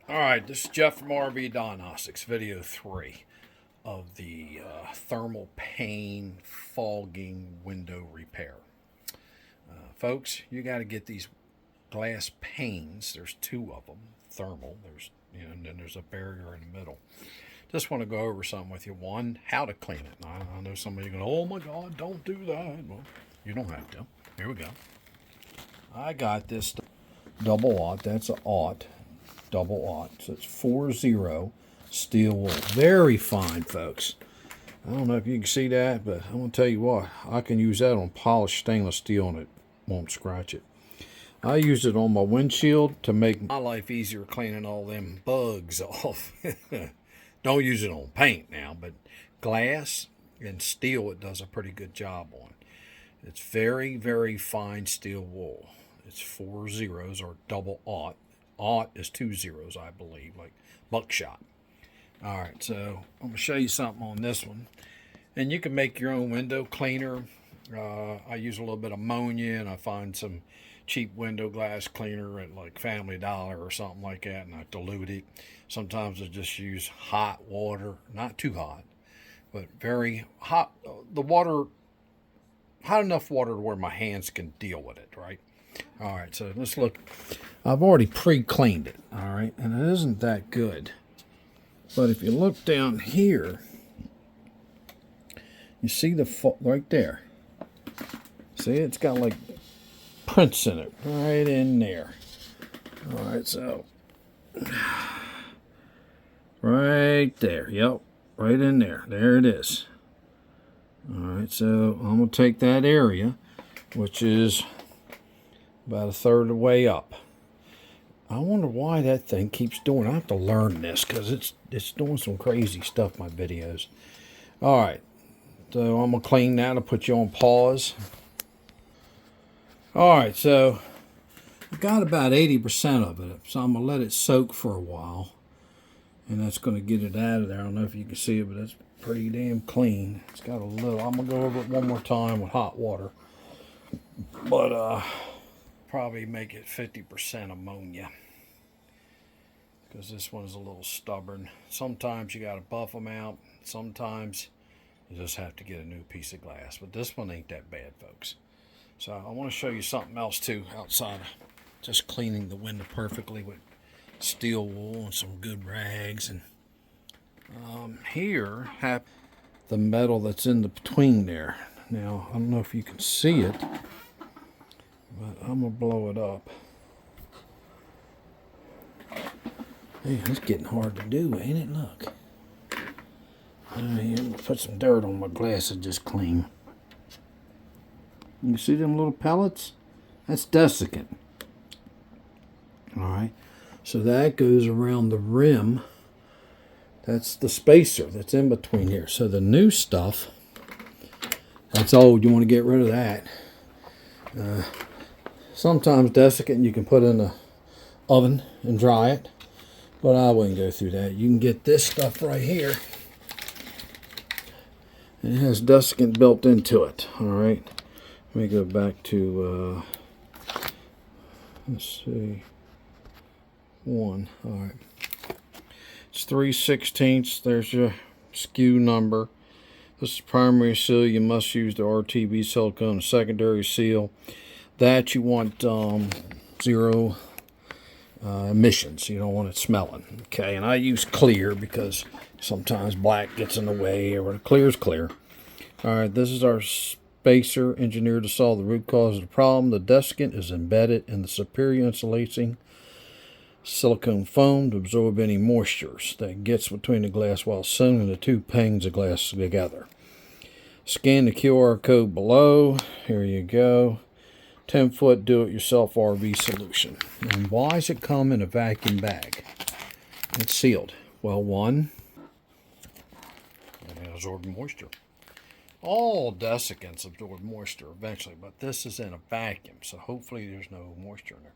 Alright, this is Jeff from RV Diagnostics, video 3 of the thermal pane fogging window repair. Folks, you got to get these glass panes. There's two of them, thermal. And then there's a barrier in the middle. Just want to go over something with you. One, how to clean it. I know some of you are going, oh my God, don't do that. Well, you don't have to. Here we go. I got this double aught. That's an aught. Double aught. So it's 4-0 steel wool. Very fine, folks. I don't know if you can see that, but I'm going to tell you what. I can use that on polished stainless steel and it won't scratch it. I use it on my windshield to make my life easier cleaning all them bugs off. Don't use it on paint now, but glass and steel it does a pretty good job on. It's very, very fine steel wool. It's 4 zeros or double aught. Aught is 2 zeros, I believe, like buckshot. All right, so I'm going to show you something on this one. And you can make your own window cleaner. I use a little bit of ammonia, and I find some cheap window glass cleaner at like Family Dollar or something like that, and I dilute it. Sometimes I just use hot water, not too hot, but very hot. The water, hot enough water to where my hands can deal with it, right? All right, so let's look. I've already pre-cleaned it, all right, and it isn't that good. But if you look down here, you see the right there. See, it's got like prints in it right in there. All right, so right there, yep, right in there. There it is. All right, so I'm gonna take that area, which is about a third of the way up. I wonder why that thing keeps doing. I have to learn this because it's doing some crazy stuff, my videos. All right, so I'm gonna clean that. I'll put you on pause. All right, so I got about 80% of it, so I'm gonna let it soak for a while, and that's gonna get it out of there. I don't know if you can see it, but it's pretty damn clean. It's got a little. I'm gonna go over it one more time with hot water, but probably make it 50% ammonia because this one is a little stubborn. Sometimes you got to buff them out. Sometimes you just have to get a new piece of glass. But this one ain't that bad, folks. So I want to show you something else too outside of just cleaning the window perfectly with steel wool and some good rags. And here have the metal that's in the between there. Now I don't know if you can see it, but I'm gonna blow it up. Hey, it's getting hard to do, ain't it? Look. I'm gonna put some dirt on my glasses just clean. You see them little pellets? That's desiccant. Alright. So that goes around the rim. That's the spacer that's in between here. So the new stuff, that's old. You want to get rid of that. Sometimes desiccant you can put in the oven and dry it, but I wouldn't go through that. You can get this stuff right here. It has desiccant built into it. All right, let me go back to let's see, 1. All right, it's 3/16. There's your SKU number. This is primary seal. You must use the RTB silicone. Secondary seal, that you want 0 emissions. You don't want it smelling. Okay, and I use clear because sometimes black gets in the way, or clear is clear. All right, this is our spacer engineered to solve the root cause of the problem. The desiccant is embedded in the superior insulating silicone foam to absorb any moistures that gets between the glass while sewing the two panes of glass together. Scan the QR code below. Here you go. 10-foot do-it-yourself RV solution. And why does it come in a vacuum bag? It's sealed. Well, one, it absorbs moisture. All desiccants absorb moisture eventually, but this is in a vacuum, so hopefully there's no moisture in there.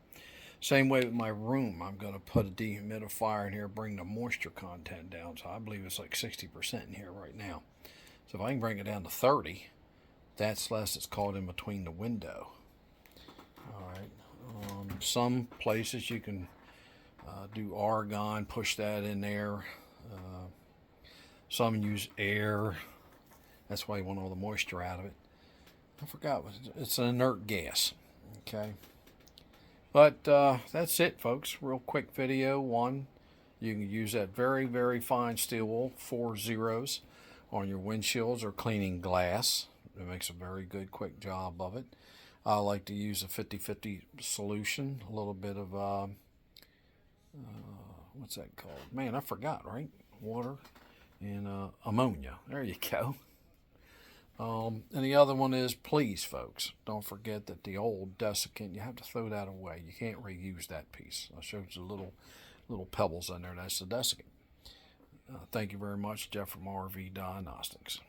Same way with my room. I'm going to put a dehumidifier in here, bring the moisture content down. So I believe it's like 60% in here right now. So if I can bring it down to 30, that's less it's caught in between the window. All right. Some places you can do argon, push that in there. Some use air. That's why you want all the moisture out of it. I forgot, it's an inert gas. Okay. But that's it, folks. Real quick video. One, you can use that very, very fine steel wool, 4 zeros, on your windshields or cleaning glass. It makes a very good, quick job of it. I like to use a 50-50 solution, a little bit of, what's that called? Man, I forgot, right? Water and ammonia. There you go. And the other one is, please, folks, don't forget that the old desiccant, you have to throw that away. You can't reuse that piece. I showed you little pebbles in there. That's the desiccant. Thank you very much, Jeff from RV Diagnostics.